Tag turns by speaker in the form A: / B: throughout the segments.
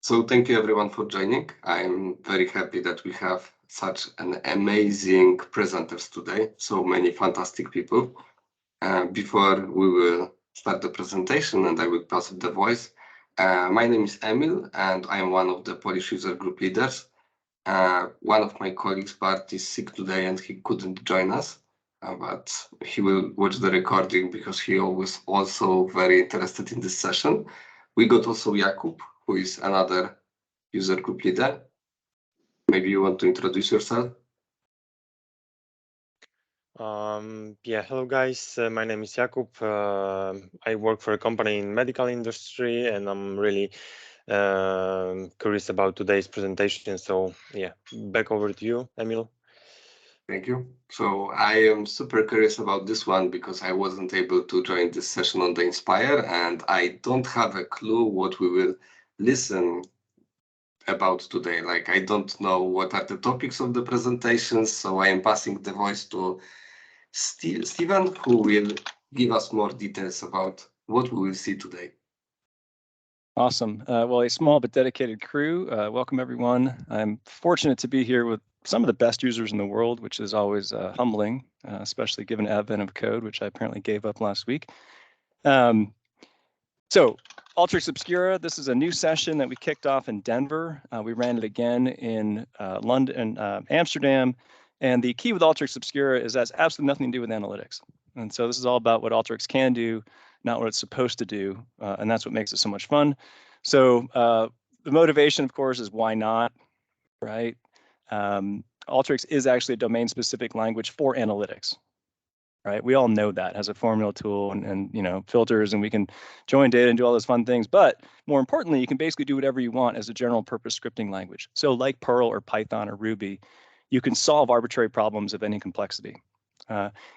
A: So thank you everyone for joining. I'm very happy that we have such an amazing presenters today, so many fantastic people. Before we will start the presentation and I will pass the voice, my name is Emil and I am one of the Polish user group leaders. One of my colleagues, Bart, is sick today and he couldn't join us, but he will watch the recording because he always also very interested in this session. We got also Jakub, who is another user group leader. Maybe you want to introduce yourself?
B: Hello guys, my name is Jakub. I work for a company in medical industry and I'm really curious about today's presentation. So yeah, back over to you, Emil.
A: Thank you. So I am super curious about this one because I wasn't able to join this session on the Inspire and I don't have a clue what we will listen about today. Like I don't know what are the topics of the presentations, so I am passing the voice to Steven, who will give us more details about what we will see today.
C: Awesome. Well, a small but dedicated crew. Welcome, everyone. I'm fortunate to be here with some of the best users in the world, which is always humbling, especially given advent of code, which I apparently gave up last week. So Alteryx Obscura, this is a new session that we kicked off in Denver. We ran it again in London, Amsterdam. And the key with Alteryx Obscura is that it's absolutely nothing to do with analytics. And so this is all about what Alteryx can do, not what it's supposed to do. And that's what makes it so much fun. So the motivation, of course, is why not, right? Alteryx is actually a domain-specific language for analytics. Right, we all know that has a formula tool and you know filters, and we can join data and do all those fun things. But more importantly, you can basically do whatever you want as a general purpose scripting language. So like Perl or Python or Ruby, you can solve arbitrary problems of any complexity.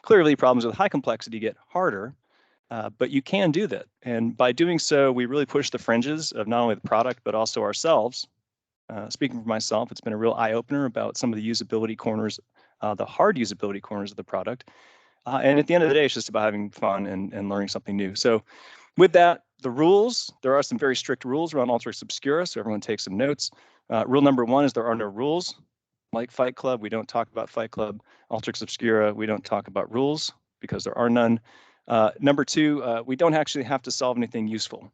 C: Clearly, problems with high complexity get harder, but you can do that. And by doing so, we really push the fringes of not only the product but also ourselves. Speaking for myself, it's been a real eye opener about some of the usability corners, the hard usability corners of the product. And at the end of the day, it's just about having fun and learning something new. So with that, the rules, there are some very strict rules around Alteryx Obscura, so everyone take some notes. Rule number one is there are no rules. Like Fight Club, we don't talk about Fight Club. Alteryx Obscura, we don't talk about rules because there are none. Number two, we don't actually have to solve anything useful.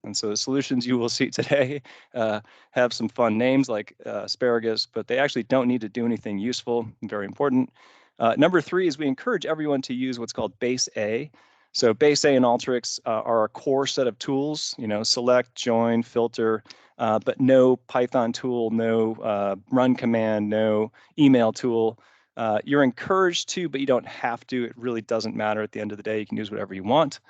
C: And so the solutions you will see today have some fun names like asparagus, but they actually don't need to do anything useful, very important. Number three is we encourage everyone to use what's called base A. So base A and Alteryx are a core set of tools, you know, select, join, filter, but no Python tool, no run command, no email tool. You're encouraged to, but you don't have to. It really doesn't matter at the end of the day. You can use whatever you want.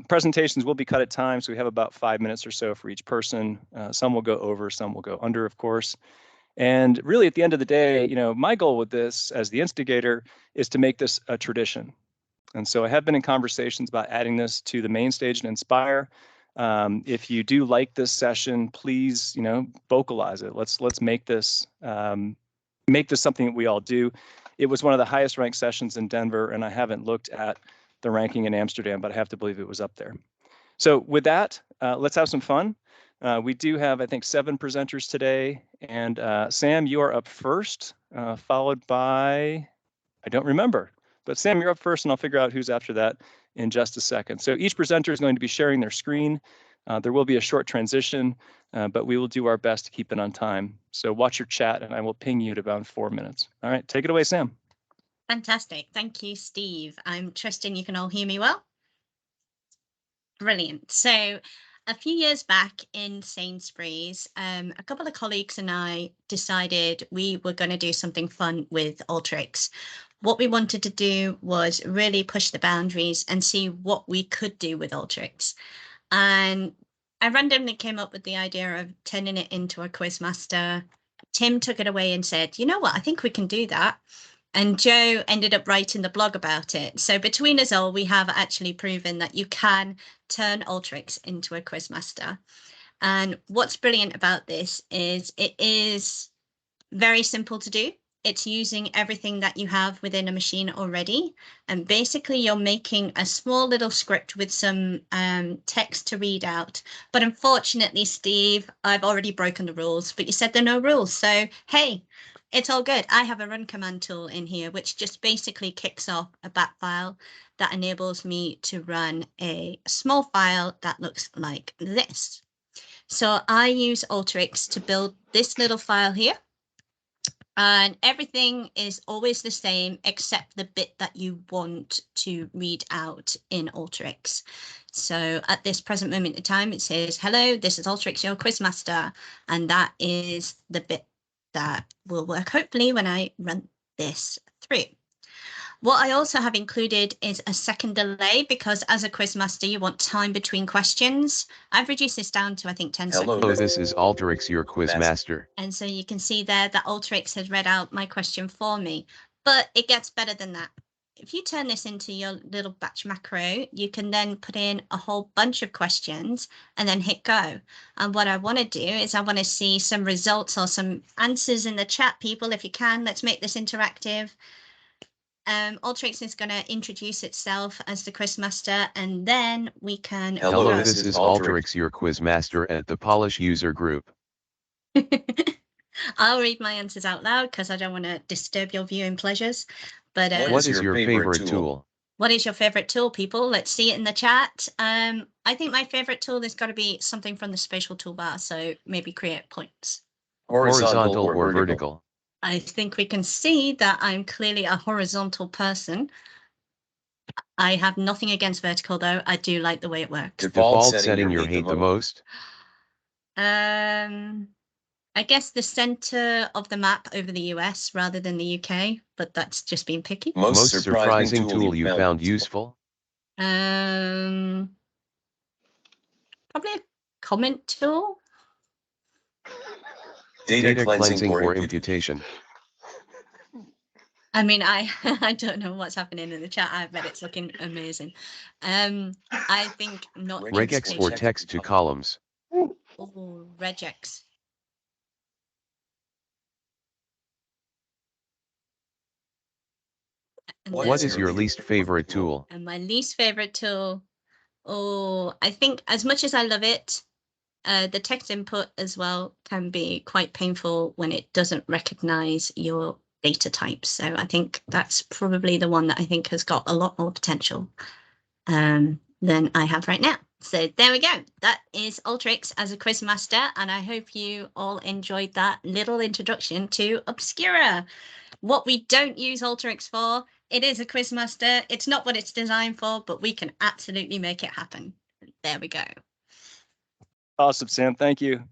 C: Presentations will be cut at times, so we have about 5 minutes or so for each person. Some will go over, some will go under, of course. And really, at the end of the day, you know, my goal with this as the instigator is to make this a tradition. And so I have been in conversations about adding this to the main stage and Inspire. If you do like this session, please, you know, vocalize it. Let's make this something that we all do. It was one of the highest ranked sessions in Denver, and I haven't looked at the ranking in Amsterdam, but I have to believe it was up there. So with that, let's have some fun. We do have, I think, 7 presenters today, and Sam, you are up first, followed by, I don't remember, but Sam, you're up first, and I'll figure out who's after that in just a second. So each presenter is going to be sharing their screen. There will be a short transition, but we will do our best to keep it on time. So watch your chat, and I will ping you at about 4 minutes. All right, take it away, Sam.
D: Fantastic. Thank you, Steve. I'm trusting you can all hear me well. Brilliant. So a few years back in Sainsbury's, a couple of colleagues and I decided we were going to do something fun with Alteryx. What we wanted to do was really push the boundaries and see what we could do with Alteryx. And I randomly came up with the idea of turning it into a quizmaster. Tim took it away and said, you know what, I think we can do that. And Joe ended up writing the blog about it. So between us all, we have actually proven that you can turn Alteryx into a quizmaster. And what's brilliant about this is it is very simple to do. it's using everything that you have within a machine already. And basically you're making a small little script with some text to read out. But unfortunately, Steve, I've already broken the rules, but you said there are no rules. So, hey, it's all good. I have a run command tool in here, which just basically kicks off a bat file that enables me to run a small file that looks like this. So I use Alteryx to build this little file here. And everything is always the same except the bit that you want to read out in Alteryx. So at this present moment in time, it says, hello, this is Alteryx, your quizmaster. And that is the bit that will work hopefully when I run this through. What I also have included is a second delay because as a quizmaster, you want time between questions. I've reduced this down to, I think, 10 seconds.
E: Hello, this is Alteryx, your quizmaster.
D: And so you can see there that Alteryx has read out my question for me, but it gets better than that. If you turn this into your little batch macro, you can then put in a whole bunch of questions and then hit go. And what I want to do is I want to see some results or some answers in the chat, people, if you can. Let's make this interactive. Alteryx is going to introduce itself as the quizmaster, and then we can.
E: Hello, this is Alteryx, your quizmaster at the Polish user group.
D: I'll read my answers out loud because I don't want to disturb your viewing pleasures. But
E: what is your favorite tool?
D: What is your favorite tool, people? Let's see it in the chat. I think my favorite tool has got to be something from the spatial toolbar. So maybe create points.
E: Horizontal or vertical?
D: I think we can see that I'm clearly a horizontal person. I have nothing against vertical, though. I do like the way it works.
E: Default setting you hate the most?
D: I guess the center of the map over the US rather than the UK, but that's just being picky.
E: Most surprising tool you found useful?
D: Probably a comment tool.
E: Data cleansing or imputation?
D: I mean, I don't know what's happening in the chat. I bet it's looking amazing. I think not.
E: Regex or text to columns?
D: Oh, regex.
E: What is your least favorite tool?
D: And my least favorite tool, I think as much as I love it, the text input as well can be quite painful when it doesn't recognize your data types. So I think that's probably the one that I think has got a lot more potential than I have right now. So there we go. That is Alteryx as a quizmaster, and I hope you all enjoyed that little introduction to Obscura. What we don't use Alteryx for, it is a quizmaster. It's not what it's designed for, but we can absolutely make it happen. There we go.
C: Awesome, Sam. Thank you.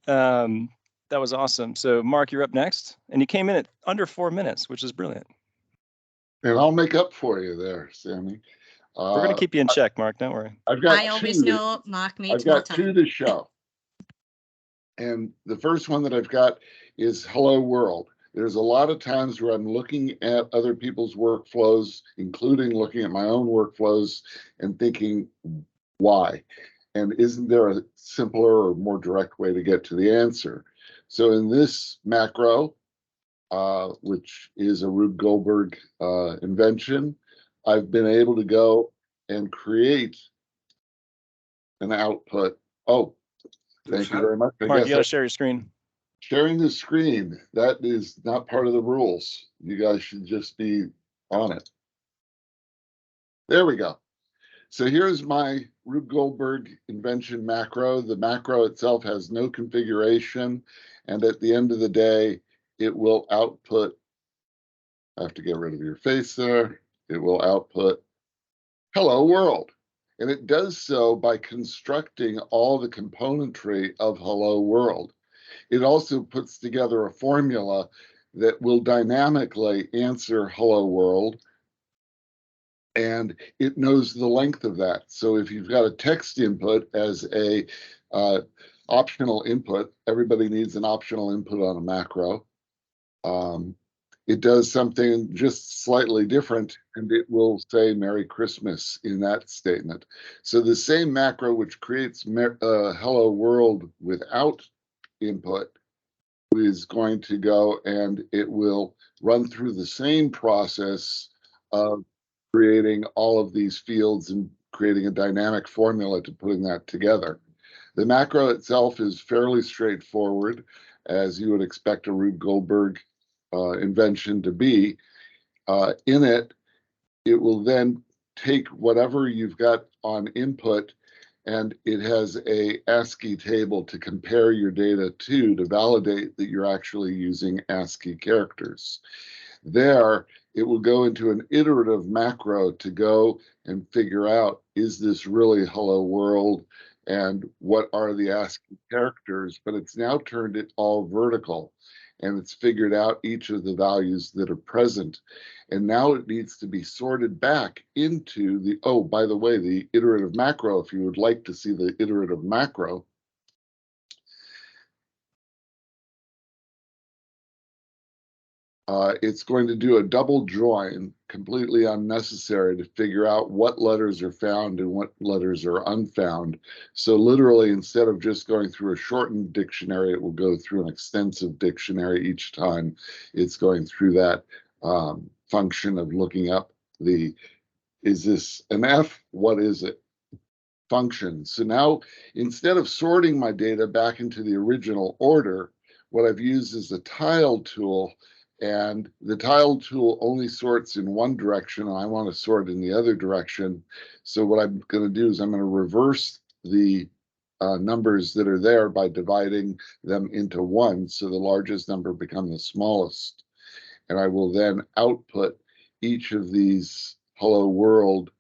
C: That was awesome. So, Mark, you're up next, and you came in at under 4 minutes, which is brilliant.
F: And I'll make up for you there, Sammy.
C: We're going to keep you in check, Mark. Don't worry.
D: I always know Mark needs more time.
F: I've got two to show. And the first one that I've got is Hello World. There's a lot of times where I'm looking at other people's workflows, including looking at my own workflows and thinking, why? And isn't there a simpler or more direct way to get to the answer? So in this macro, which is a Rube Goldberg invention, I've been able to go and create an output. Oh, thank you very much.
C: Mark, you got to share your screen.
F: Sharing the screen, that is not part of the rules. You guys should just be on it. There we go. So here's my Rube Goldberg invention macro. The macro itself has no configuration. And at the end of the day, it will output, I have to get rid of your face there. It will output Hello World. And it does so by constructing all the componentry of Hello World. It also puts together a formula that will dynamically answer Hello World, and it knows the length of that. So if you've got a text input as a optional input, everybody needs an optional input on a macro. It does something just slightly different, and it will say Merry Christmas in that statement. So the same macro which creates Hello World without input is going to go and it will run through the same process of creating all of these fields and creating a dynamic formula to putting that together. The macro itself is fairly straightforward, as you would expect a Rube Goldberg invention to be. In it, it will then take whatever you've got on input, and it has a ASCII table to compare your data to validate that you're actually using ASCII characters. There, it will go into an iterative macro to go and figure out, is this really hello world? And what are the ASCII characters? But it's now turned it all vertical, and it's figured out each of the values that are present. And now it needs to be sorted back into the, oh, by the way, the iterative macro, if you would like to see the iterative macro, it's going to do a double join, completely unnecessary, to figure out what letters are found and what letters are unfound. So literally, instead of just going through a shortened dictionary, it will go through an extensive dictionary each time it's going through that function of looking up the, is this an F? What is it? Function. So now, instead of sorting my data back into the original order, what I've used is the tile tool, and the tile tool only sorts in one direction, and I want to sort in the other direction. So what I'm going to do is I'm going to reverse the numbers that are there by dividing them into one, so the largest number becomes the smallest. And I will then output each of these hello world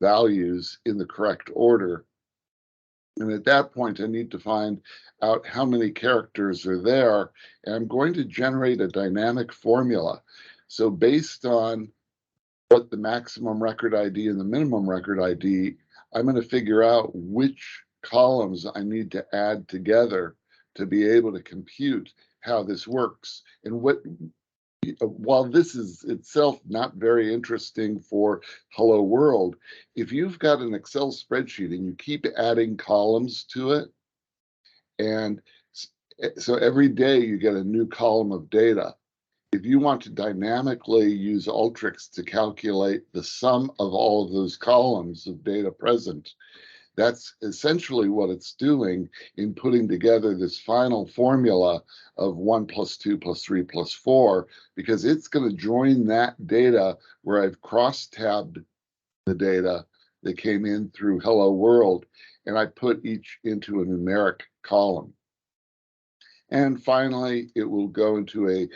F: values in the correct order. And at that point, I need to find out how many characters are there. And I'm going to generate a dynamic formula. So based on what the maximum record ID and the minimum record ID, I'm going to figure out which columns I need to add together to be able to compute how this works. And what, while this is itself not very interesting for hello world, if you've got an Excel spreadsheet and you keep adding columns to it, and so every day you get a new column of data, if you want to dynamically use Alteryx to calculate the sum of all of those columns of data present, that's essentially what it's doing in putting together this final formula of 1 + 2 + 3 + 4, because it's going to join that data where I've cross-tabbed the data that came in through Hello World, and I put each into a numeric column. And finally, it will go into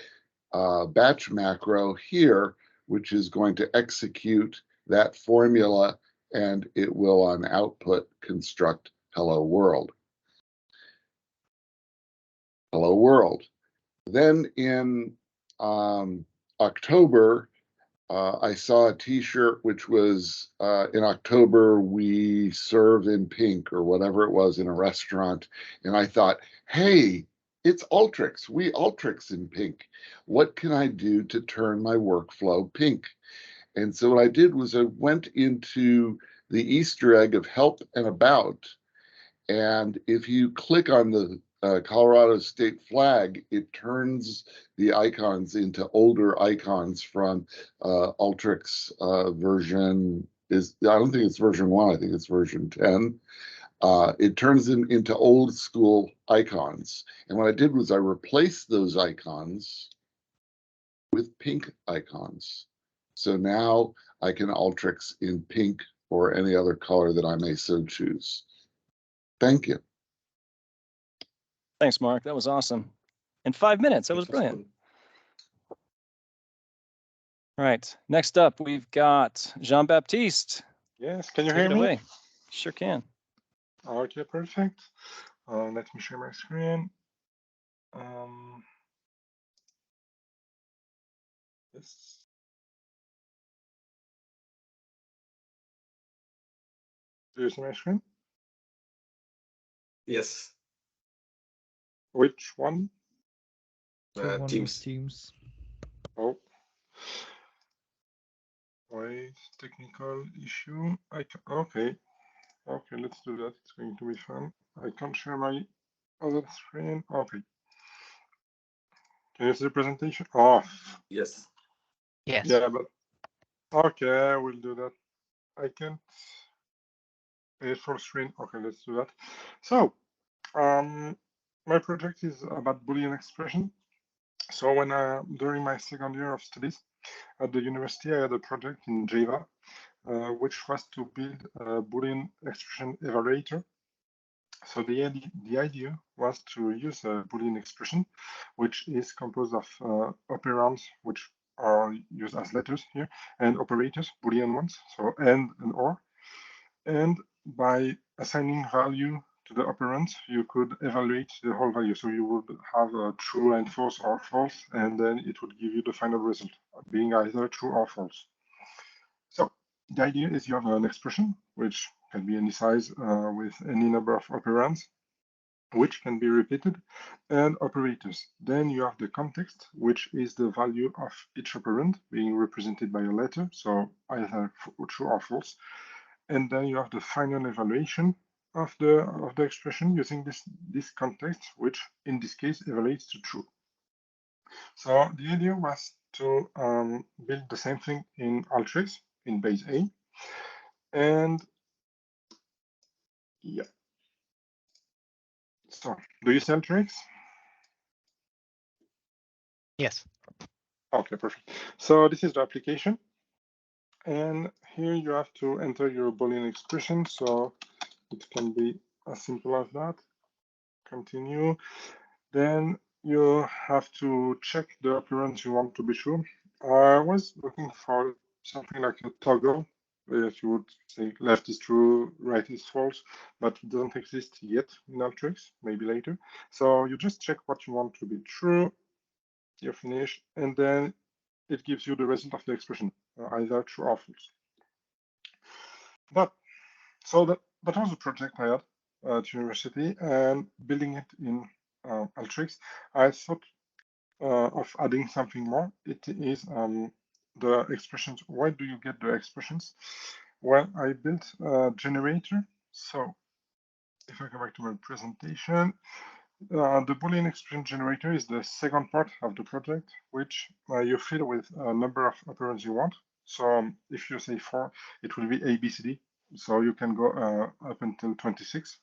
F: a batch macro here, which is going to execute that formula, and it will on output construct hello world. Hello world. Then in October, I saw a t-shirt which was in October we serve in pink, or whatever it was, in a restaurant. And I thought, hey, it's Alteryx. We Alteryx in pink. What can I do to turn my workflow pink? And so what I did was I went into the Easter egg of help and about. And if you click on the Colorado state flag, it turns the icons into older icons from Alteryx version is, I don't think it's version 1, I think it's version 10. It turns them into old school icons. And what I did was I replaced those icons with pink icons. So now I can Alteryx in pink or any other color that I may so choose. Thank you.
C: Thanks, Mark. That was awesome. In 5 minutes, that was brilliant. All right, next up, we've got Jean-Baptiste.
G: Yes, can you
C: Take
G: hear
C: it
G: me?
C: away. Sure can.
G: Okay, perfect. Let me share my screen. Yes. Do you see my screen?
A: Yes.
G: Which one?
A: Teams.
G: Oh. Wait, technical issue. Okay. Okay, let's do that. It's going to be fun. I can't share my other screen. Okay. Can you see the presentation? Oh,
A: Yes.
H: Yes.
G: yeah, but okay, we'll do that. I can't. It's full screen. Okay, let's do that. So, my project is about Boolean expression. So when during my second year of studies at the university, I had a project in Java, which was to build a Boolean expression evaluator. So the idea was to use a Boolean expression, which is composed of operands, which are used as letters here, and operators, Boolean ones, so and or. And by assigning value to the operand, you could evaluate the whole value. So you would have a true and false or false, and then it would give you the final result, being either true or false. So the idea is you have an expression, which can be any size with any number of operands, which can be repeated, and operators. Then you have the context, which is the value of each operand being represented by a letter, so either true or false. And then you have the final evaluation of the expression using this context, which in this case evaluates to true. So the idea was to build the same thing in Alteryx in base A, and yeah. So do you see Alteryx?
H: Yes.
G: Okay, perfect. So this is the application. And here you have to enter your Boolean expression. So it can be as simple as that. Continue. Then you have to check the operands you want to be true. I was looking for something like a toggle. If you would say left is true, right is false, but it doesn't exist yet in Alteryx, maybe later. So you just check what you want to be true. You finish, and then it gives you the result of the expression, either true or false. But so that was a project I had at university, and building it in Alteryx, I thought of adding something more. It is the expressions. Why do you get the expressions? Well, I built a generator. So if I go back to my presentation, the Boolean expression generator is the second part of the project, which you fill with a number of operands you want. So if you say 4, it will be A, B, C, D. So you can go up until 26.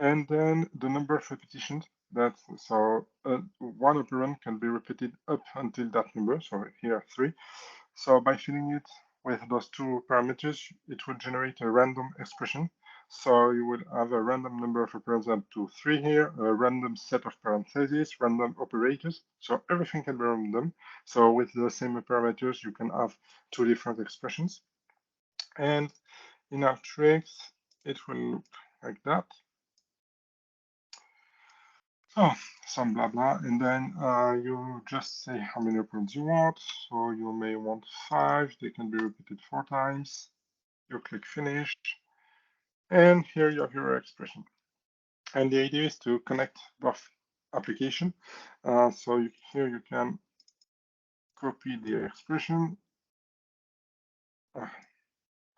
G: And then the number of repetitions that, so one operand can be repeated up until that number. So here 3. So by filling it with those two parameters, it will generate a random expression. So you will have a random number of operands up to 3 here, a random set of parentheses, random operators. So everything can be random. So with the same parameters, you can have 2 different expressions. And in Alteryx, it will look like that. So some blah blah, and then you just say how many operands you want. So you may want 5. They can be repeated 4 times. You click finish, and here you have your expression. And the idea is to connect both application. So here you can copy the expression.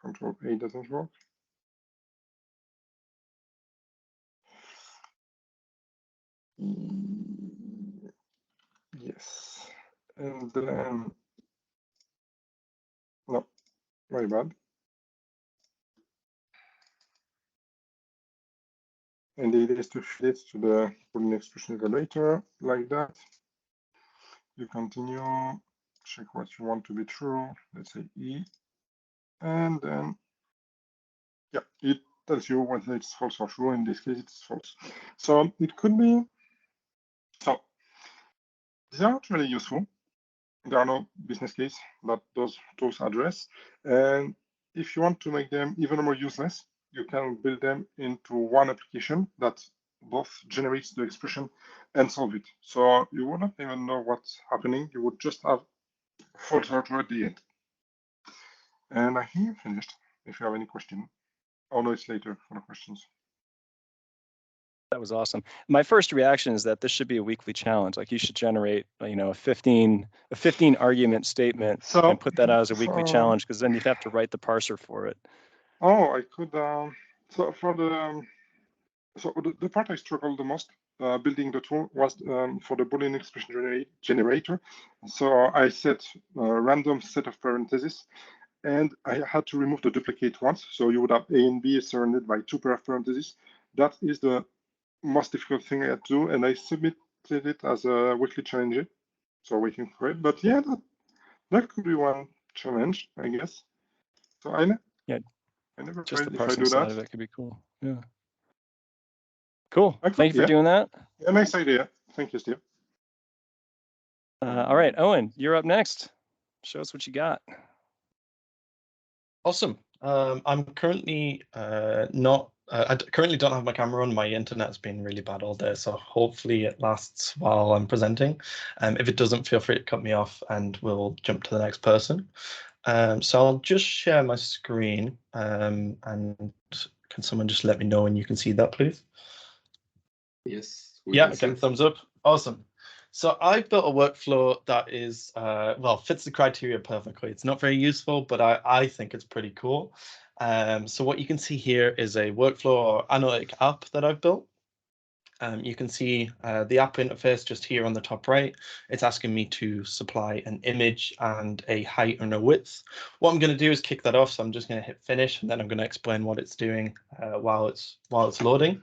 G: Control A doesn't work. Yes, and then no, very bad. And the idea is to fit it to the Boolean expression evaluator like that. You continue, check what you want to be true, let's say E, and then, yeah, it tells you whether it's false or true. In this case, it's false. So it could be, so these are not really useful. There are no business case that those tools address. And if you want to make them even more useless, you can build them into one application that both generates the expression and solve it. So you would not even know what's happening. You would just have false or true at the end. And I think I'm finished. If you have any question, oh no, it's later for the questions.
C: That was awesome. My first reaction is that this should be a weekly challenge. Like you should generate, a 15 argument statement and put that out as a weekly challenge, because then you'd have to write the parser for it.
G: Oh, I could. So for the part I struggle the most building the tool was for the Boolean expression generator. So I set a random set of parentheses, and I had to remove the duplicate ones. So you would have A and B surrounded by 2 pair of parentheses. That is the most difficult thing I had to do, and I submitted it as a weekly challenge. So waiting for it. But yeah, that could be one challenge, I guess. So I never
C: Just
G: tried
C: the
G: if I
C: parsing
G: do
C: side
G: that.
C: of it could be cool. Yeah. Cool.
G: I could,
C: Thank you for
G: yeah.
C: doing that.
G: Yeah, nice idea. Thank you, Steve.
C: All right, Owen, you're up next. Show us what you got.
I: Awesome. I'm currently not. I currently don't have my camera on. My internet's been really bad all day, so hopefully it lasts while I'm presenting. If it doesn't, feel free to cut me off, and we'll jump to the next person. So I'll just share my screen, and can someone just let me know when you can see that, please?
A: Yes.
I: Yeah, okay, thumbs up. Awesome. So I've built a workflow that is, well, fits the criteria perfectly. It's not very useful, but I think it's pretty cool. So what you can see here is a workflow or analytic app that I've built. You can see the app interface just here on the top right. It's asking me to supply an image and a height and a width. What I'm going to do is kick that off. So I'm just going to hit finish, and then I'm going to explain what it's doing while it's loading.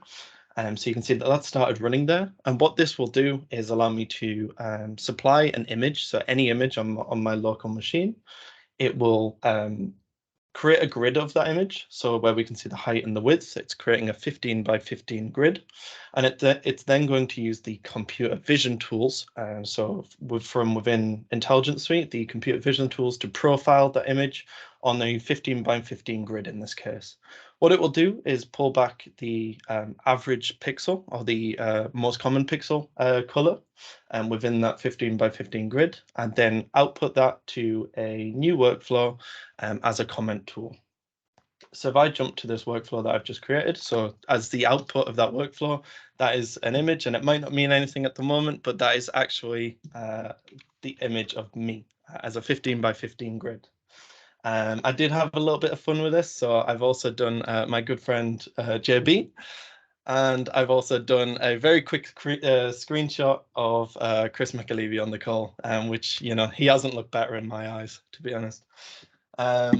I: So you can see that that started running there. And what this will do is allow me to supply an image. So any image on my local machine, it will create a grid of that image. So where we can see the height and the width, it's creating a 15 by 15 grid. And it's then going to use the computer vision tools. So from within Intelligence Suite, the computer vision tools to profile the image on the 15 by 15 grid in this case. What it will do is pull back the average pixel or the most common pixel color within that 15 by 15 grid, and then output that to a new workflow as a comment tool. So if I jump to this workflow that I've just created, so as the output of that workflow, that is an image, and it might not mean anything at the moment, but that is actually the image of me as a 15 by 15 grid. I did have a little bit of fun with this, so I've also done my good friend JB, and I've also done a very quick screenshot of Chris McAlevey on the call, which, you know, he hasn't looked better in my eyes, to be honest.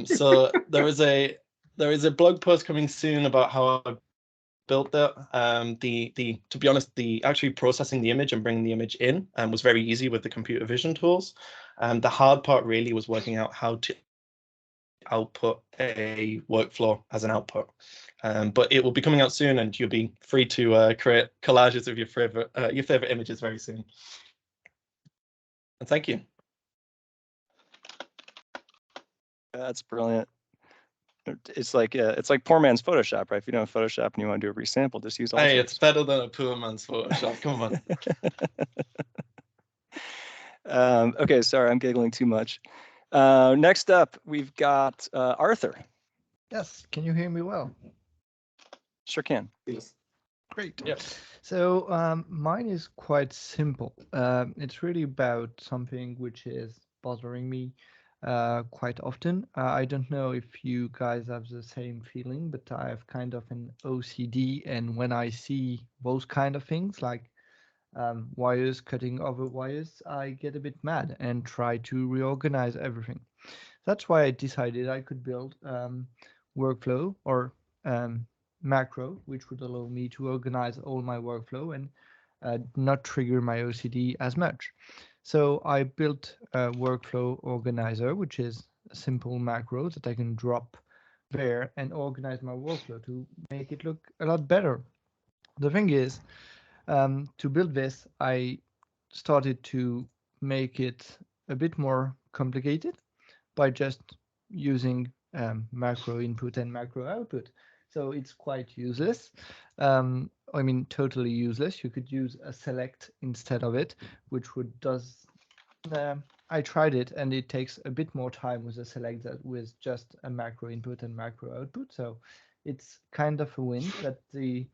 I: So there is a blog post coming soon about how I built that. To be honest, the actually processing the image and bringing the image in was very easy with the computer vision tools. The hard part really was working out how to output a workflow as an output. But it will be coming out soon, and you'll be free to create collages of your favorite images very soon. And thank you.
C: That's brilliant. It's like poor man's Photoshop, right? If you don't have Photoshop and you want to do a resample, just use Alteryx.
I: Hey, it's better than a poor man's Photoshop. Come on.
C: Okay, sorry, I'm giggling too much. Next up, we've got Arthur.
J: Yes, can you hear me well?
C: Sure can.
A: Yes.
J: Great.
I: Yep.
J: So mine is quite simple. It's really about something which is bothering me quite often. I don't know if you guys have the same feeling, but I have kind of an OCD, and when I see those kind of things like wires cutting over wires, I get a bit mad and try to reorganize everything. That's why I decided I could build workflow or macro, which would allow me to organize all my workflow and not trigger my OCD as much. So I built a workflow organizer, which is a simple macro that I can drop there and organize my workflow to make it look a lot better. The thing is, to build this, I started to make it a bit more complicated by just using macro input and macro output. So it's quite useless. I mean, totally useless. You could use a select instead of it, which does. I tried it, and it takes a bit more time with a select than with just a macro input and macro output. So it's kind of a win, but the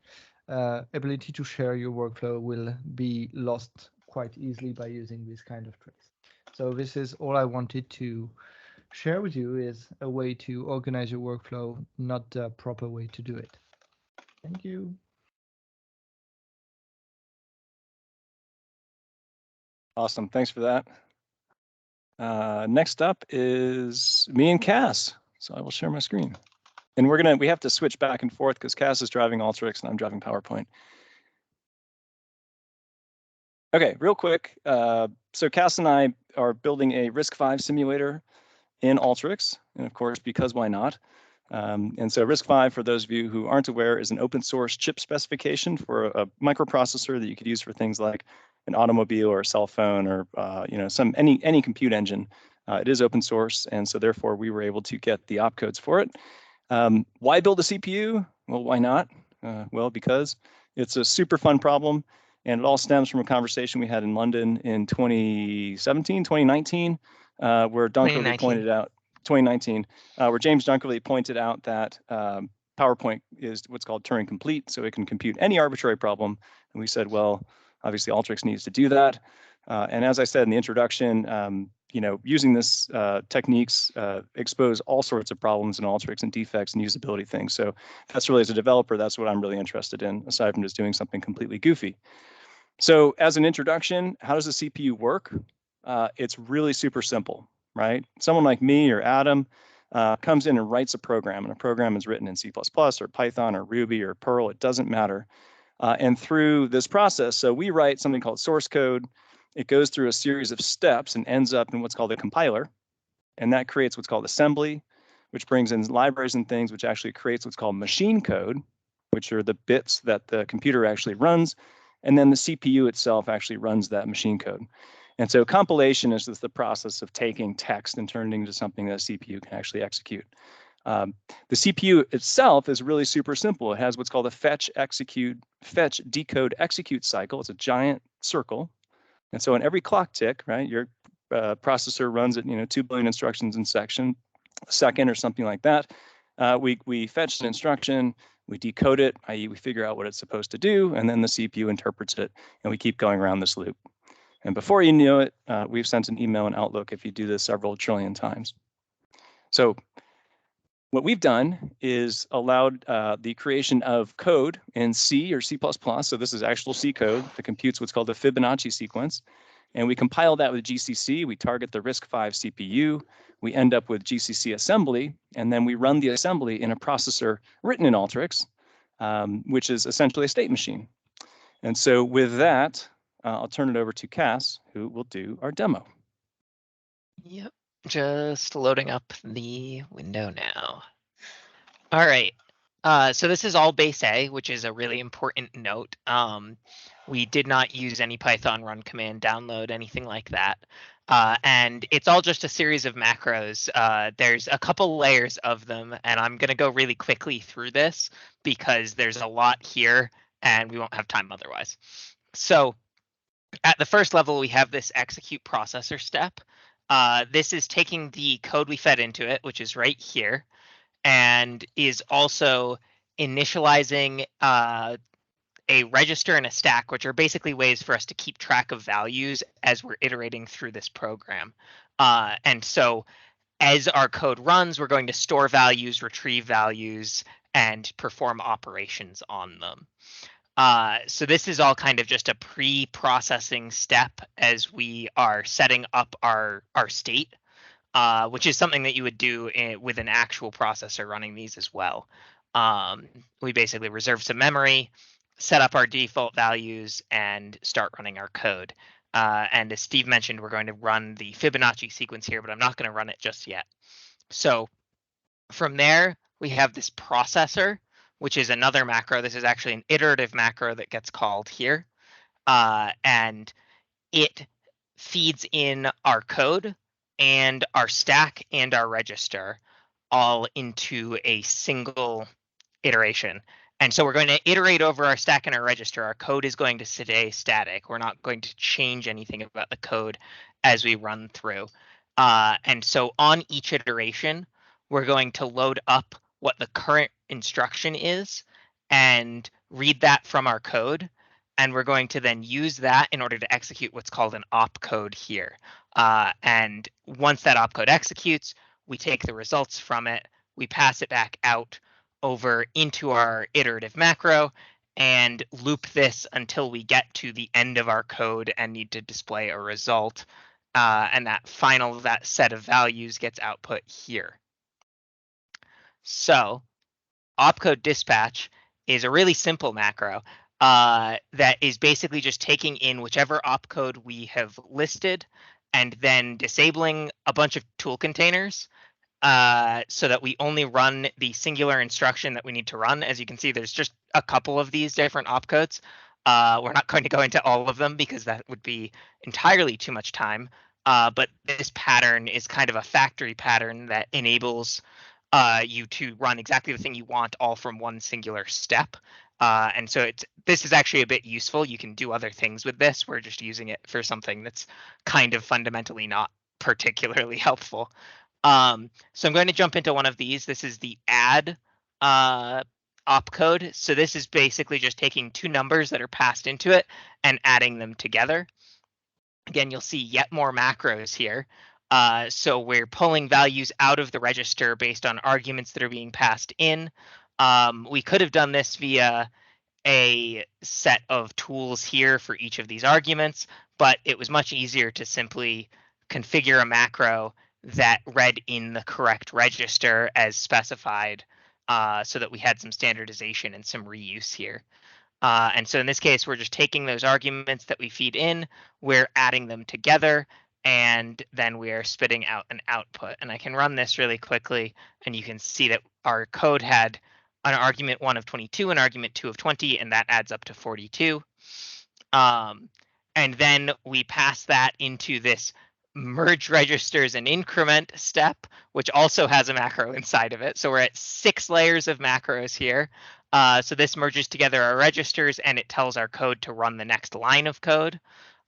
J: ability to share your workflow will be lost quite easily by using this kind of tricks. So this is all I wanted to share with you, is a way to organize your workflow, not the proper way to do it. Thank you.
C: Awesome. Thanks for that. Next up is me and Cass. So I will share my screen. And we have to switch back and forth because Cass is driving Alteryx and I'm driving PowerPoint. Okay, real quick. So Cass and I are building a RISC-V simulator in Alteryx. And of course, because why not? And so RISC-V, for those of you who aren't aware, is an open source chip specification for a microprocessor that you could use for things like an automobile or a cell phone or any compute engine. It is open source, and so therefore we were able to get the opcodes for it. Why build a CPU? Well, why not? Well, because it's a super fun problem, and it all stems from a conversation we had in London in 2019, where Dunkerley pointed out, 2019, where James Dunkerley pointed out that PowerPoint is what's called Turing complete, so it can compute any arbitrary problem. And we said, well, obviously Alteryx needs to do that. And as I said in the introduction, using this techniques expose all sorts of problems in Alteryx and defects and usability things. So that's really, as a developer, that's what I'm really interested in, aside from just doing something completely goofy. So as an introduction, how does the CPU work? It's really super simple, right? Someone like me or Adam comes in and writes a program, and a program is written in C++ or Python or Ruby or Perl, it doesn't matter. And through this process, so we write something called source code. It goes through a series of steps and ends up in what's called a compiler. And that creates what's called assembly, which brings in libraries and things, which actually creates what's called machine code, which are the bits that the computer actually runs. And then the CPU itself actually runs that machine code. And so compilation is just the process of taking text and turning it into something that a CPU can actually execute. The CPU itself is really super simple. It has what's called a fetch, decode, execute cycle. It's a giant circle. And so in every clock tick, right, your processor runs at 2 billion instructions in a second or something like that. We fetch an instruction, we decode it, i.e. we figure out what it's supposed to do, and then the CPU interprets it, and we keep going around this loop. And before you know it, we've sent an email in Outlook if you do this several trillion times. So what we've done is allowed the creation of code in C or C++. So this is actual C code that computes what's called a Fibonacci sequence. And we compile that with GCC. We target the RISC-V CPU. We end up with GCC assembly. And then we run the assembly in a processor written in Alteryx, which is essentially a state machine. And so with that, I'll turn it over to Cass, who will do our demo.
H: Yep, just loading up the window now. All right, so this is all base A, which is a really important note. We did not use any Python run command, download, anything like that. And it's all just a series of macros. There's a couple layers of them, and I'm going to go really quickly through this because there's a lot here and we won't have time otherwise. So at the first level, we have this execute processor step. This is taking the code we fed into it, which is right here, and is also initializing a register and a stack, which are basically ways for us to keep track of values as we're iterating through this program. And so as our code runs, we're going to store values, retrieve values, and perform operations on them. So this is all kind of just a pre-processing step as we are setting up our state, which is something that you would do with an actual processor running these as well. We basically reserve some memory, set up our default values, and start running our code. And as Steve mentioned, we're going to run the Fibonacci sequence here, but I'm not going to run it just yet. So from there, we have this processor, which is another macro. This is actually an iterative macro that gets called here. And it feeds in our code and our stack and our register all into a single iteration. And so we're going to iterate over our stack and our register. Our code is going to stay static. We're not going to change anything about the code as we run through. And so on each iteration, we're going to load up what the current instruction is and read that from our code. And we're going to then use that in order to execute what's called an opcode here. And once that opcode executes, we take the results from it, we pass it back out over into our iterative macro, and loop this until we get to the end of our code and need to display a result. And that set of values gets output here. So opcode dispatch is a really simple macro that is basically just taking in whichever opcode we have listed and then disabling a bunch of tool containers so that we only run the singular instruction that we need to run. As you can see, there's just a couple of these different opcodes. We're not going to go into all of them because that would be entirely too much time. But this pattern is kind of a factory pattern that enables you to run exactly the thing you want all from one singular step. And so this is actually a bit useful. You can do other things with this. We're just using it for something that's kind of fundamentally not particularly helpful. So I'm going to jump into one of these. This is the add opcode. So this is basically just taking two numbers that are passed into it and adding them together. Again, you'll see yet more macros here. So we're pulling values out of the register based on arguments that are being passed in. We could have done this via a set of tools here for each of these arguments, but it was much easier to simply configure a macro that read in the correct register as specified, so that we had some standardization and some reuse here. And so in this case, we're just taking those arguments that we feed in, we're adding them together, and then we are spitting out an output. And I can run this really quickly, and you can see that our code had an argument 1 of 22, an argument 2 of 20, and that adds up to 42. And then we pass that into this merge registers and increment step, which also has a macro inside of it. So we're at 6 layers of macros here. So this merges together our registers and it tells our code to run the next line of code.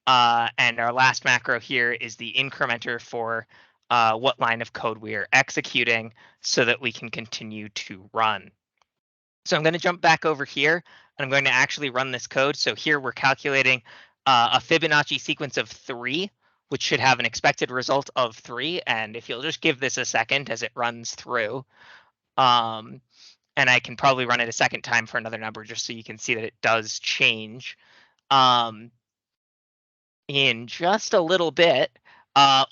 H: And our last macro here is the incrementer for what line of code we are executing so that we can continue to run. So I'm going to jump back over here and I'm going to actually run this code. So here we're calculating a Fibonacci sequence of 3, which should have an expected result of 3. And if you'll just give this a second as it runs through, and I can probably run it a second time for another number just so you can see that it does change. In just a little bit,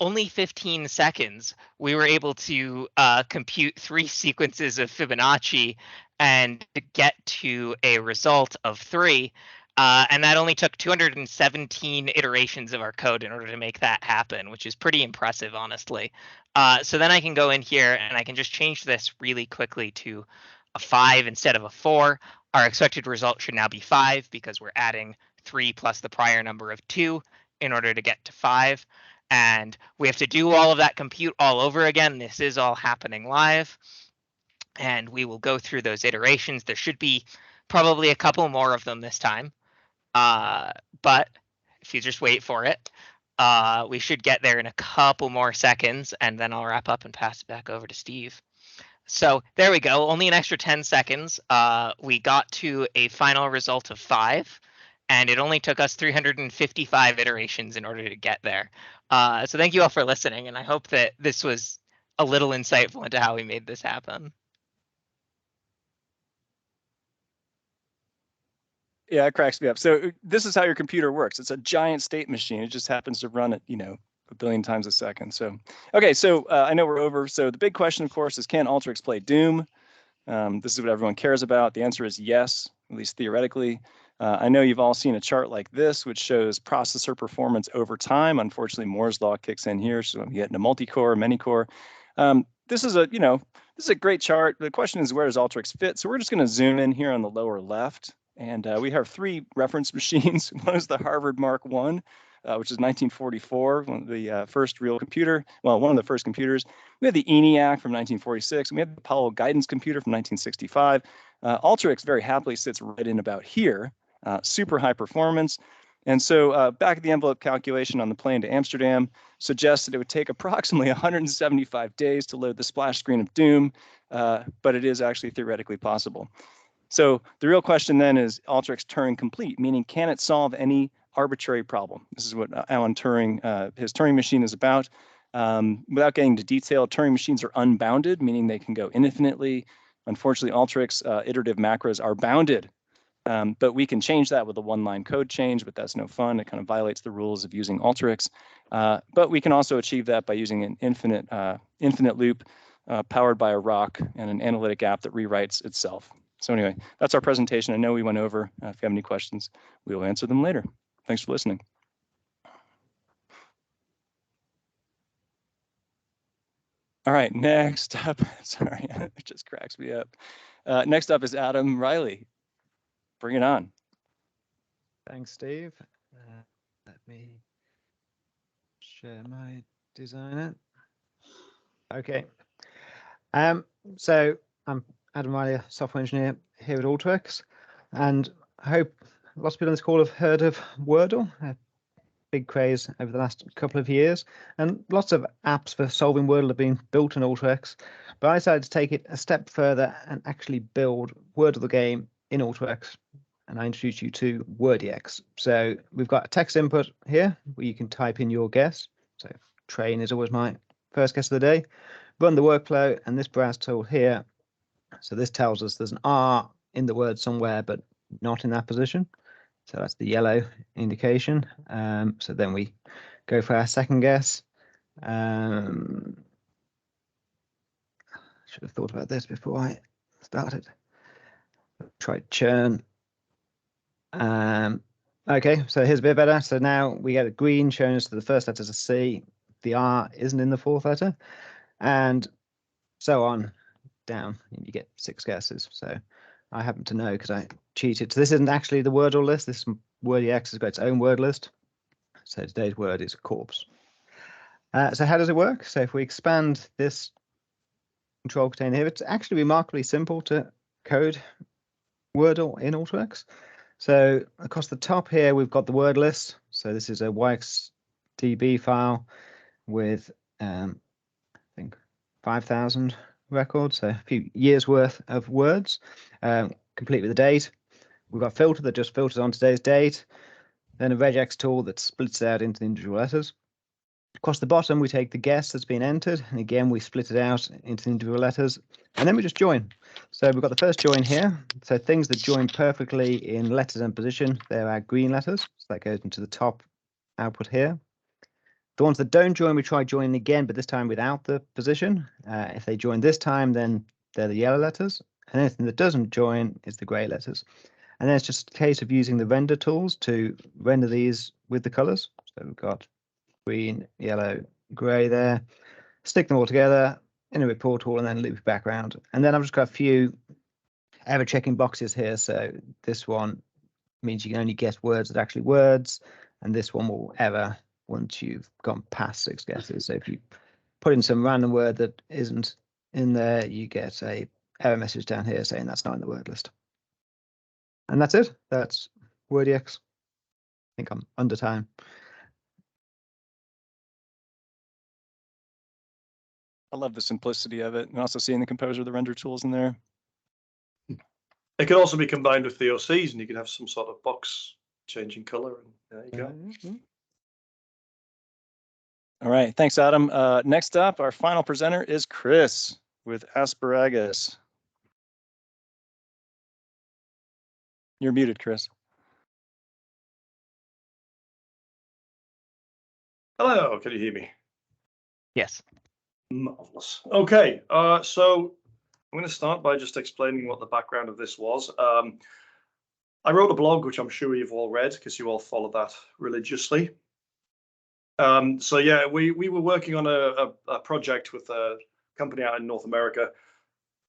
H: only 15 seconds, we were able to compute 3 sequences of Fibonacci and get to a result of 3. And that only took 217 iterations of our code in order to make that happen, which is pretty impressive, honestly. So then I can go in here and I can just change this really quickly to a 5 instead of a 4. Our expected result should now be 5 because we're adding 3 plus the prior number of 2 in order to get to 5. And we have to do all of that compute all over again. This is all happening live. And we will go through those iterations. There should be probably a couple more of them this time. But if you just wait for it, we should get there in a couple more seconds, and then I'll wrap up and pass it back over to Steve. So there we go. Only an extra 10 seconds. We got to a final result of 5. And it only took us 355 iterations in order to get there. So thank you all for listening. And I hope that this was a little insightful into how we made this happen.
C: Yeah, it cracks me up. So this is how your computer works. It's a giant state machine. It just happens to run it, a billion times a second. So, okay, so I know we're over. So the big question, of course, is can Alteryx play Doom? This is what everyone cares about. The answer is yes, at least theoretically. I know you've all seen a chart like this, which shows processor performance over time. Unfortunately, Moore's law kicks in here, so I'm getting a multi-core, many-core. This is a great chart. The question is, where does Alteryx fit? So we're just going to zoom in here on the lower left, and we have 3 reference machines. One is the Harvard Mark I, which is 1944, one of the first real computer. Well, one of the first computers. We had the ENIAC from 1946, and we had the Apollo guidance computer from 1965. Alteryx very happily sits right in about here. Super high performance. And so back of the envelope calculation on the plane to Amsterdam suggests that it would take approximately 175 days to load the splash screen of Doom, but it is actually theoretically possible. So the real question then is Alteryx Turing complete, meaning can it solve any arbitrary problem? This is what Alan Turing, his Turing machine is about. Without getting into detail, Turing machines are unbounded, meaning they can go infinitely. Unfortunately, Alteryx iterative macros are bounded. But we can change that with a one-line code change, but that's no fun. It kind of violates the rules of using Alteryx. But we can also achieve that by using an infinite loop powered by a rock and an analytic app that rewrites itself. So anyway, that's our presentation. I know we went over. If you have any questions, we will answer them later. Thanks for listening. All right, next up, sorry, it just cracks me up. Next up is Adam Riley. Bring it on.
K: Thanks, Steve. Let me share my designer. Okay. So I'm Adam Riley, a software engineer here at Alteryx, and I hope lots of people on this call have heard of Wordle. A big craze over the last couple of years, and lots of apps for solving Wordle have been built in Alteryx. But I decided to take it a step further and actually build Wordle the game in Alteryx. And I introduce you to WordEx. So we've got a text input here where you can type in your guess. So train is always my first guess of the day. Run the workflow and this browse tool here. So this tells us there's an R in the word somewhere, but not in that position. So that's the yellow indication. So then we go for our second guess. Should have thought about this before I started. Try churn. Okay, so here's a bit better. So now we get a green showing us that the first letter is a C. The R isn't in the fourth letter, and so on down. And you get 6 guesses. So I happen to know because I cheated. So this isn't actually the Wordle list. This WordEx has got its own word list. So today's word is corpse. So how does it work? So if we expand this control container here, it's actually remarkably simple to code Wordle in Alteryx. So across the top here, we've got the word list. So this is a YXDB file with, I think, 5,000 records, so a few years worth of words, complete with the date. We've got a filter that just filters on today's date, then a regex tool that splits it out into the individual letters. Across the bottom, we take the guess that's been entered, and again, we split it out into the individual letters, and then we just join. So we've got the first join here. So things that join perfectly in letters and position, they're our green letters. So that goes into the top output here. The ones that don't join, we try joining again, but this time without the position. If they join this time, then they're the yellow letters. And anything that doesn't join is the gray letters. And then it's just a case of using the render tools to render these with the colors. So we've got green, yellow, gray there. Stick them all together in a report tool and then loop background. And then I've just got a few error checking boxes here. So this one means you can only guess words that are actually words. And this one will error once you've gone past 6 guesses. So if you put in some random word that isn't in there, you get a error message down here saying that's not in the word list. And that's it. That's WordEx. I think I'm under time.
C: I love the simplicity of it, and also seeing the composer of the render tools in there.
L: It can also be combined with the OCs, and you can have some sort of box changing color. And there you go.
C: All right, thanks, Adam. Next up, our final presenter is Chris with Asparagus. You're muted, Chris.
L: Hello, can you hear me?
H: Yes.
L: Marvelous. Okay, so I'm going to start by just explaining what the background of this was. I wrote a blog, which I'm sure you've all read because you all follow that religiously. So yeah, we were working on a project with a company out in North America.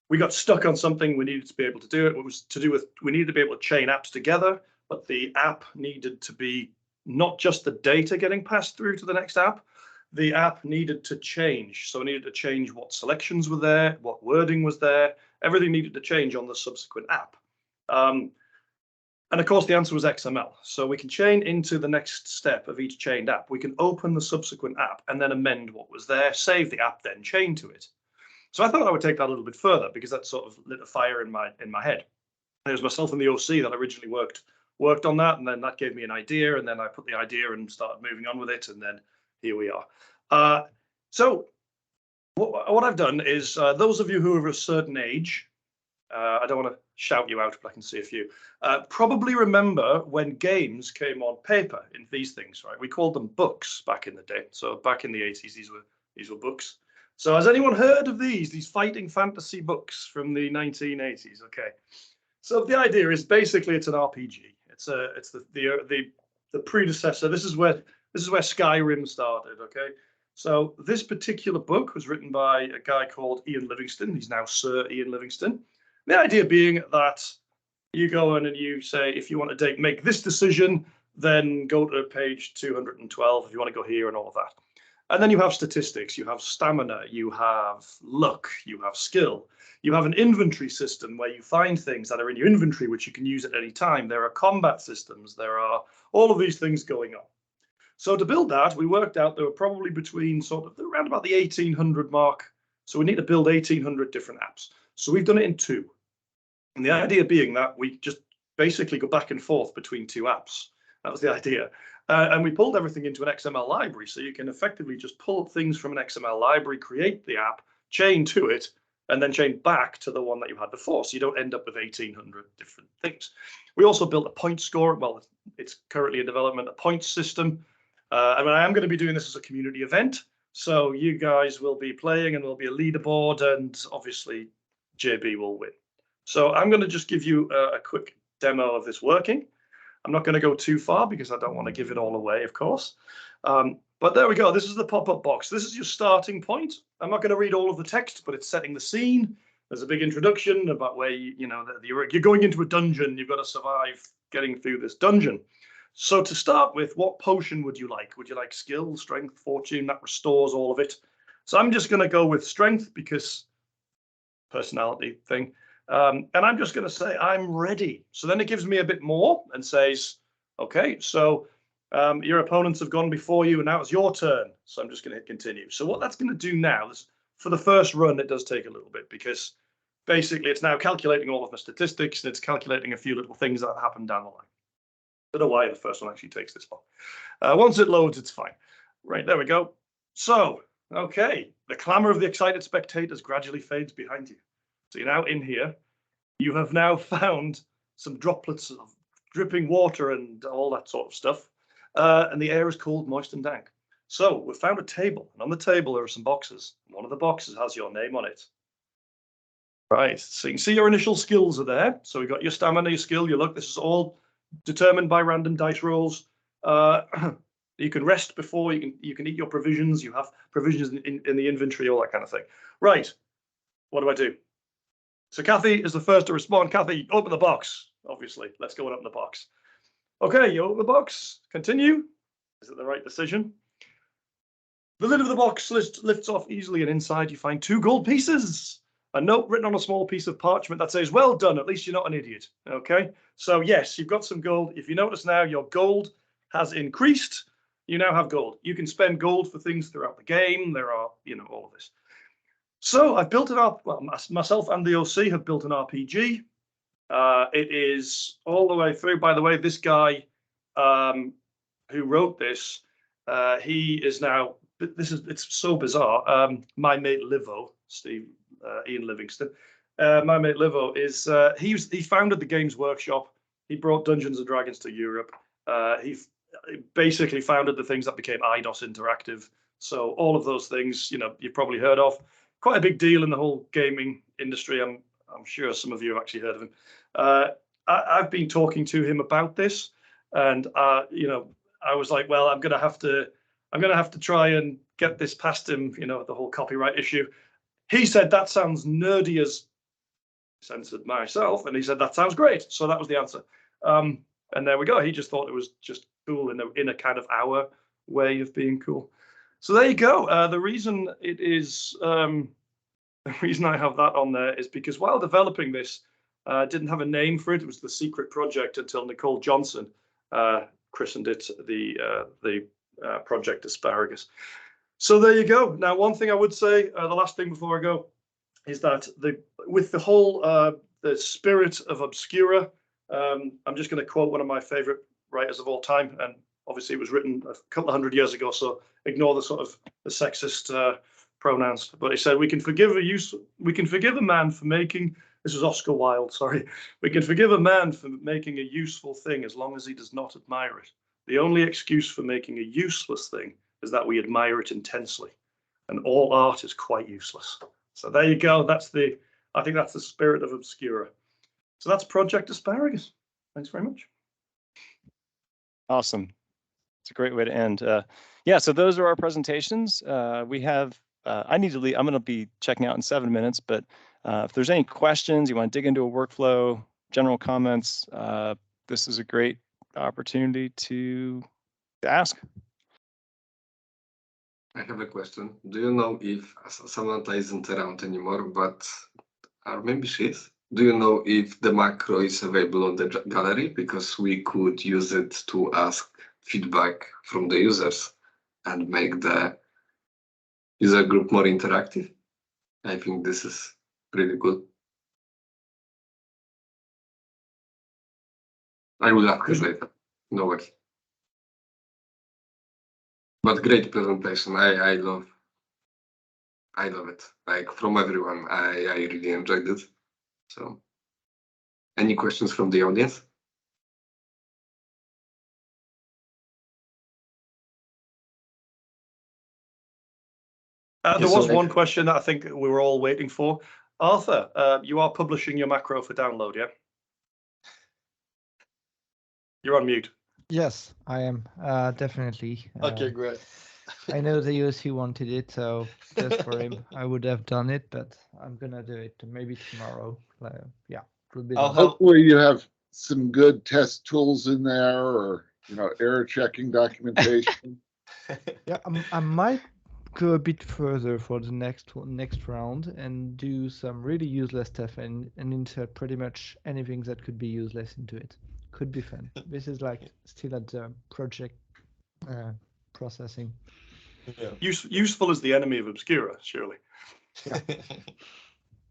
L: We got stuck on something. We needed to be able to do it. It was to do with, we needed to be able to chain apps together, but the app needed to be not just the data getting passed through to the next app. The app needed to change. So it needed to change what selections were there, what wording was there. Everything needed to change on the subsequent app. And of course, the answer was XML. So we can chain into the next step of each chained app. We can open the subsequent app and then amend what was there, save the app, then chain to it. So I thought I would take that a little bit further because that sort of lit a fire in my head. And it was myself and the OC that originally worked on that, and then that gave me an idea, and then I put the idea and started moving on with it, and then here we are. So what I've done is those of you who are of a certain age I don't want to shout you out, but I can see a few. Probably remember when games came on paper in these things, right? We called them books back in the day. So back in the 80s, these were books. So has anyone heard of these fighting fantasy books from the 1980s? Okay. So the idea is basically it's an RPG. It's the predecessor. This is where Skyrim started. Okay. So this particular book was written by a guy called Ian Livingstone. He's now Sir Ian Livingstone. The idea being that you go in and you say, if you want to make this decision, then go to page 212 if you want to go here and all of that. And then you have statistics, you have stamina, you have luck, you have skill. You have an inventory system where you find things that are in your inventory, which you can use at any time. There are combat systems. There are all of these things going on. So to build that, we worked out there were probably between sort of around about the 1800 mark. So we need to build 1800 different apps. So we've done it in 2. And the idea being that we just basically go back and forth between 2 apps. That was the idea. And we pulled everything into an XML library. So you can effectively just pull things from an XML library, create the app, chain to it, and then chain back to the one that you had before. So you don't end up with 1800 different things. We also built a point score. Well, it's currently in development, a points system. I mean, I am going to be doing this as a community event. So you guys will be playing and there'll be a leaderboard, and obviously JB will win. So I'm going to just give you a quick demo of this working. I'm not going to go too far because I don't want to give it all away, of course. But there we go. This is the pop-up box. This is your starting point. I'm not going to read all of the text, but it's setting the scene. There's a big introduction about where you're going into a dungeon. You've got to survive getting through this dungeon. So to start with, what potion would you like? Would you like skill, strength, fortune? That restores all of it. So I'm just going to go with strength because personality thing. And I'm just going to say I'm ready. So then it gives me a bit more and says, okay, so your opponents have gone before you and now it's your turn. So I'm just going to hit continue. So what that's going to do now is for the first run, it does take a little bit because basically it's now calculating all of my statistics and it's calculating a few little things that have happened down the line. I don't know why the first one actually takes this long. Once it loads, it's fine. Right, there we go. So, okay, the clamor of the excited spectators gradually fades behind you. So you're now in here. You have now found some droplets of dripping water and all that sort of stuff. And the air is cold, moist, and dank. So we've found a table, and on the table there are some boxes. One of the boxes has your name on it. Right, so you can see your initial skills are there. So we've got your stamina, your skill, your luck. This is all determined by random dice rolls. You can rest before, you can eat your provisions. You have provisions in the inventory, all that kind of thing. Right, what do I do? So Kathy is the first to respond. Kathy, open the box, obviously. Let's go and open the box. Okay, you open the box, continue. Is it the right decision? The lid of the box lifts off easily, and inside you find 2 gold pieces. A note written on a small piece of parchment that says, well done, at least you're not an idiot. Okay, so yes, you've got some gold. If you notice now, your gold has increased. You now have gold. You can spend gold for things throughout the game. There are, all of this. So I've built it up. Well, myself and the OC have built an RPG. It is all the way through. By the way, this guy who wrote this, he is now, it's so bizarre. My mate Livo, Ian Livingstone, my mate Livo is, he founded the Games Workshop. He brought Dungeons and Dragons to Europe. He basically founded the things that became IDOS Interactive. So all of those things, you've probably heard of. Quite a big deal in the whole gaming industry. I'm sure some of you have actually heard of him. I've been talking to him about this, and I was like, well, I'm gonna have to try and get this past him. The whole copyright issue. He said that sounds nerdy as censored myself, and he said that sounds great. So that was the answer. And there we go. He just thought it was just cool in a kind of our way of being cool. So there you go. The reason it is, the reason I have that on there is because while developing this, I didn't have a name for it. It was the secret project until Nicole Johnson christened it the Project Asparagus. So there you go. Now, one thing I would say, the last thing before I go, is that with the whole the spirit of Obscura, I'm just going to quote one of my favorite writers of all time, and obviously it was written a couple of 100 years ago, so ignore the sort of the sexist pronouns. But he said, we can forgive a man for making This was Oscar Wilde, sorry. We can forgive a man for making a useful thing as long as he does not admire it. The only excuse for making a useless thing is that we admire it intensely. And all art is quite useless. So there you go. I think that's the spirit of Obscura. So that's Project Asparagus. Thanks very much.
C: Awesome. It's a great way to end. Yeah, so those are our presentations. We have, I need to leave. I'm going to be checking out in 7 minutes, but if there's any questions, you want to dig into a workflow, general comments, this is a great opportunity to ask.
A: I have a question. Do you know if Samantha isn't around anymore, but or maybe she is? Do you know if the macro is available on the gallery? Because we could use it to ask feedback from the users and make the user group more interactive. I think this is pretty good. I will ask it later. No worries. But great presentation. I love it. Like from everyone, I really enjoyed it. So, any questions from the audience?
L: There was one question that I think we were all waiting for. Arthur, you are publishing your macro for download, yeah? You're on mute.
J: Yes, I am, definitely.
I: Okay, great.
J: I know the USC wanted it, so just for him, I would have done it, but I'm gonna do it maybe tomorrow. Yeah, it will be done.
F: Hopefully you have some good test tools in there, or error checking documentation.
J: Yeah, I might go a bit further for the next round and do some really useless stuff and insert pretty much anything that could be useless into it. Could be fun. This is like still at the project processing.
L: Yeah. Useful is the enemy of Obscura, surely.
J: Yeah.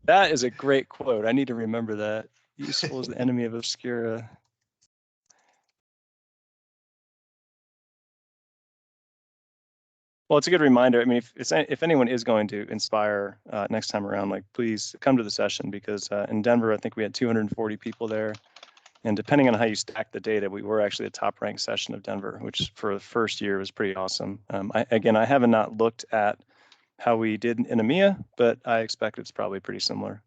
C: That is a great quote. I need to remember that. Useful is the enemy of Obscura. Well, it's a good reminder. I mean, if anyone is going to Inspire next time around, like please come to the session, because in Denver, I think we had 240 people there. And depending on how you stack the data, we were actually a top ranked session of Denver, which for the first year was pretty awesome. I haven't not looked at how we did in EMEA, but I expect it's probably pretty similar.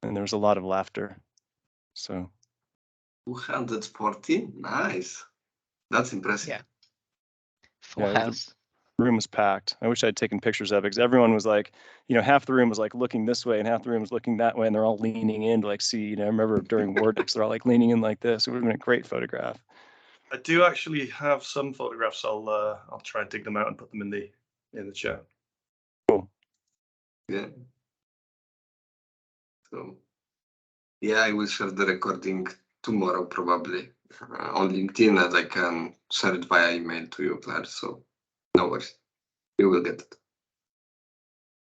C: And there was a lot of laughter. So
A: 240, nice. That's impressive.
H: Yeah. Full house.
C: The room was packed. I wish I'd taken pictures of it, because everyone was like, half the room was like looking this way and half the room was looking that way, and they're all leaning in to like see. I remember during Vortex, they're all like leaning in like this. It would have been a great photograph.
L: I do actually have some photographs. I'll try and dig them out and put them in the chat.
C: Cool.
A: Yeah. So, yeah, I will share the recording tomorrow probably on LinkedIn, and I can share it via email to you, Claire. So no worries, you will get it.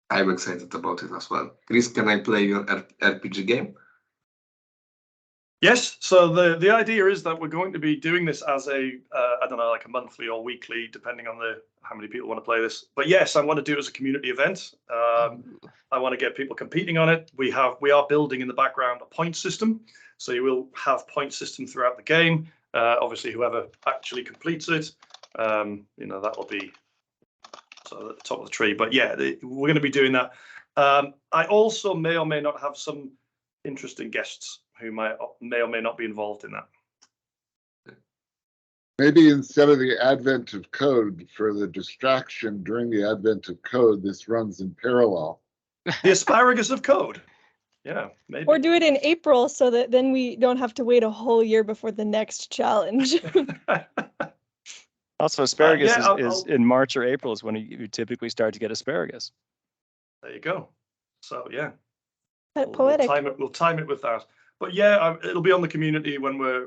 A: I'm excited about it as well. Chris, can I play your RPG game?
L: Yes. So the idea is that we're going to be doing this as I don't know, like a monthly or weekly, depending on how many people want to play this. But yes, I want to do it as a community event. I want to get people competing on it. We are building in the background a point system, so you will have point system throughout the game. Obviously, whoever actually completes it, that will be at the top of the tree. But yeah, we're going to be doing that. I also may or may not have some interesting guests who may or may not be involved in that.
F: Maybe instead of the advent of code, for the distraction during the advent of code, this runs in parallel.
L: The asparagus of code. Yeah, maybe.
M: Or do it in April, so that then we don't have to wait a whole year before the next challenge.
C: Also, asparagus is in March or April is when you typically start to get asparagus.
L: There you go. So yeah,
M: poetic.
L: We'll time it with that. But yeah, it'll be on the community when we're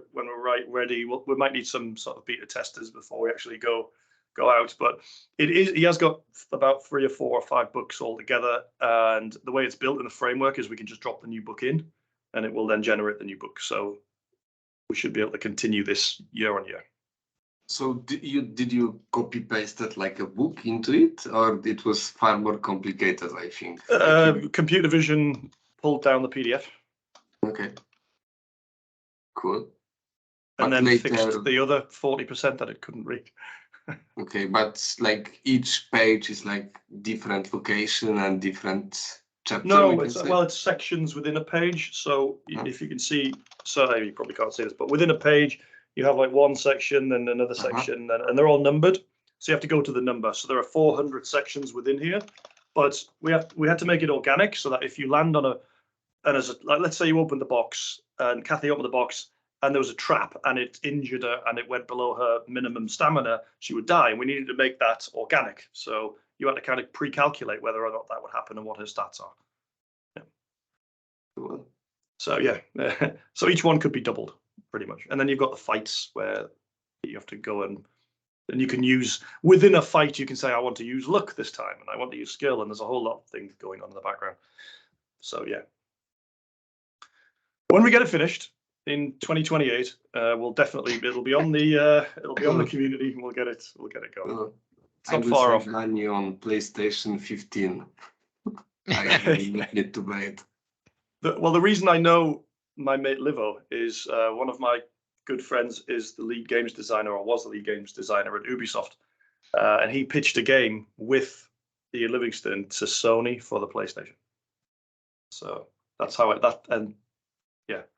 L: ready. We might need some sort of beta testers before we actually go out. But he has got about 3 or 4 or 5 books all together, and the way it's built in the framework is we can just drop the new book in, and it will then generate the new book. So we should be able to continue this year on year.
A: So did you copy pasted like a book into it, or it was far more complicated? I think.
L: Computer vision pulled down the PDF.
A: Okay. Cool.
L: And
A: But
L: then
A: later,
L: fixed the other 40% that it couldn't read.
A: okay, but like each page is like different location and different chapter. we
L: No,
A: can
L: it's
A: say?
L: well, it's sections within a page. So
A: Uh-huh.
L: if you can see, so you probably can't see this, but within a page, you have like one section and another
A: Uh-huh.
L: section, and they're all numbered. So you have to go to the number. So there are 400 sections within here, but we had to make it organic so that if you land on like, let's say you open the box and Kathy opened the box and there was a trap and it injured her and it went below her minimum stamina, she would die. And we needed to make that organic. So you had to kind of pre-calculate whether or not that would happen and what her stats are.
A: Cool.
L: So yeah, so each one could be doubled pretty much. And then you've got the fights where you have to go and you can use, within a fight, you can say, I want to use luck this time and I want to use skill. And there's a whole lot of things going on in the background. So yeah. When we get it finished in 2028, it'll be on the community and we'll get it going. It's
A: I
L: not
A: will
L: far off.
A: save money on PlayStation 15. I need to buy it.
L: The reason I know my mate Livo is one of my good friends is the lead games designer, or was the lead games designer at Ubisoft, and he pitched a game with Ian Livingstone to Sony for the PlayStation. So that's how I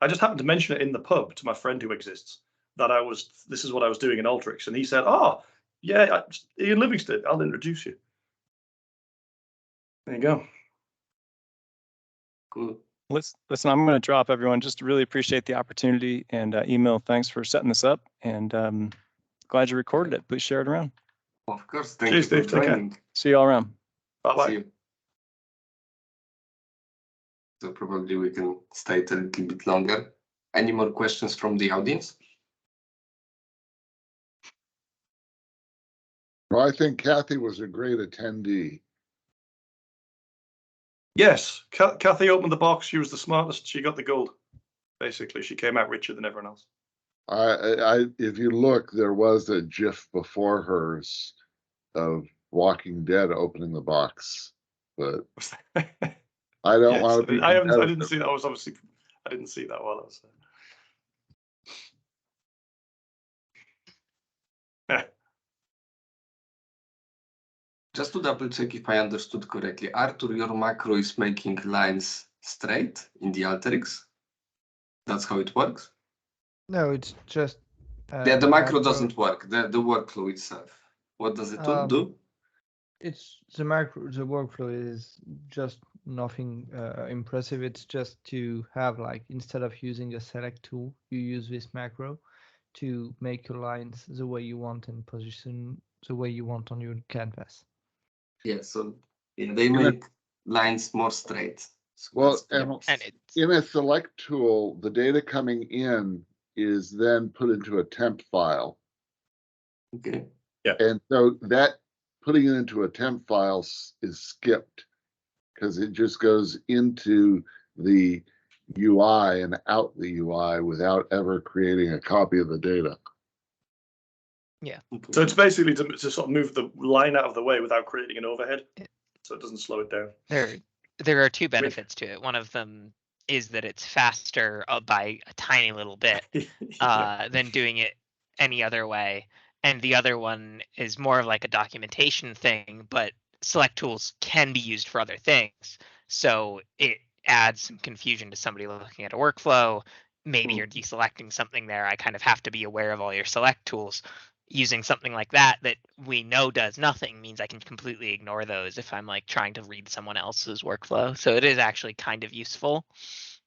L: just happened to mention it in the pub to my friend who exists that this is what I was doing in Alteryx, and he said, "Oh, yeah, Ian Livingstone, I'll introduce you." There you go.
A: Cool.
C: Listen, I'm going to drop everyone. Just really appreciate the opportunity, and email. Thanks for setting this up, and glad you recorded it. Please share it around.
A: Of course. Thank
L: Cheers,
A: you for
L: Dave. Take care.
A: joining.
C: See you all around.
L: Bye-bye.
A: See you. So probably we can stay a little bit longer. Any more questions from the audience?
F: Well, I think Kathy was a great attendee.
L: Yes, Kathy opened the box. She was the smartest. She got the gold. Basically, she came out richer than everyone else.
F: If you look, there was a GIF before hers of Walking Dead opening the box, but I don't want to be.
L: I didn't see that. I didn't see that while I was there.
A: Just to double check if I understood correctly, Arthur, your macro is making lines straight in the Alteryx. That's how it works?
J: No, it's just
A: The macro doesn't work, the workflow itself. What does it do?
J: It's the workflow is just nothing impressive. It's just to have, like, instead of using a select tool, you use this macro to make your lines the way you want and position the way you want on your canvas.
A: Yeah, so they make lines more straight. So
F: well, in a select tool, the data coming in is then put into a temp file.
A: Okay.
L: Yeah.
F: And so that putting it into a temp file is skipped because it just goes into the UI and out the UI without ever creating a copy of the data.
H: Yeah.
L: So it's basically to sort of move the line out of the way without creating an overhead, so it doesn't slow it down.
H: There are two benefits to it. One of them is that it's faster by a tiny little bit than doing it any other way. And the other one is more of like a documentation thing, but select tools can be used for other things. So it adds some confusion to somebody looking at a workflow. Maybe you're deselecting something there. I kind of have to be aware of all your select tools. Using something like that we know does nothing means I can completely ignore those if I'm like trying to read someone else's workflow. So it is actually kind of useful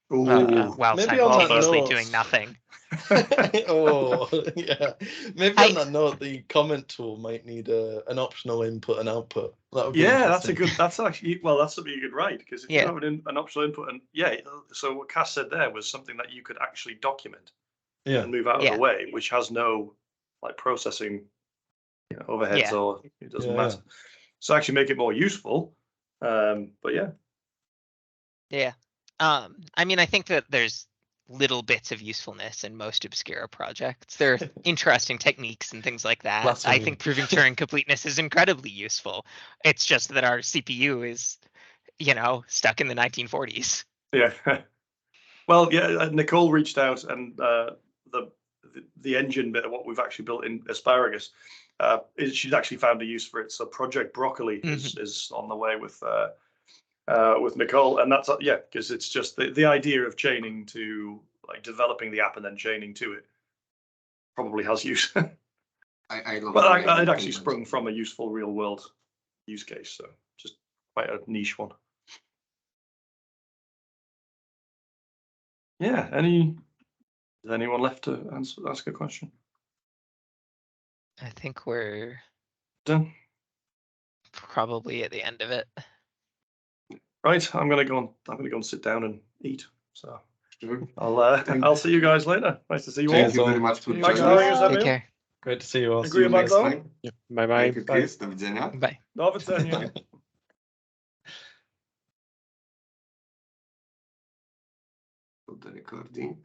H: while simultaneously doing nothing.
I: Yeah. Maybe on that note, the comment tool might need an optional input and output. That would be
L: that's actually, well, that's something you could write, because if you have an optional input, and so what Cass said there was something that you could actually document and move out of the way, which has no like processing overheads or it doesn't matter. So actually make it more useful. But
H: I mean, I think that there's little bits of usefulness in most Obscura projects. There are interesting techniques and things like that. I think proving Turing completeness is incredibly useful. It's just that our CPU is, stuck in the 1940s.
L: Yeah. Well, yeah, Nicole reached out, and the engine bit of what we've actually built in Asparagus, she's actually found a use for it. So Project Broccoli is on the way with Nicole, and that's yeah, because it's just the idea of chaining to like developing the app and then chaining to it probably has use.
A: I love
L: But
A: it
L: actually sprung from a useful real world use case, so just quite a niche one. Yeah, is anyone left to ask a question?
H: I think we're
L: Done.
H: probably at the end of it.
L: Right, I'm gonna go and sit down and eat. So I'll see you guys later. Nice to see you all.
A: Thank you very much for
L: Thanks
A: joining
L: for having
A: us.
L: us,
H: Take care.
I: Great to see you all.
A: See you
L: Agreeable
A: next
L: though?
A: time.
B: Bye bye.
A: Thank you, Chris. Do widzenia.
H: Bye.
L: Do widzenia.
A: Stop the recording.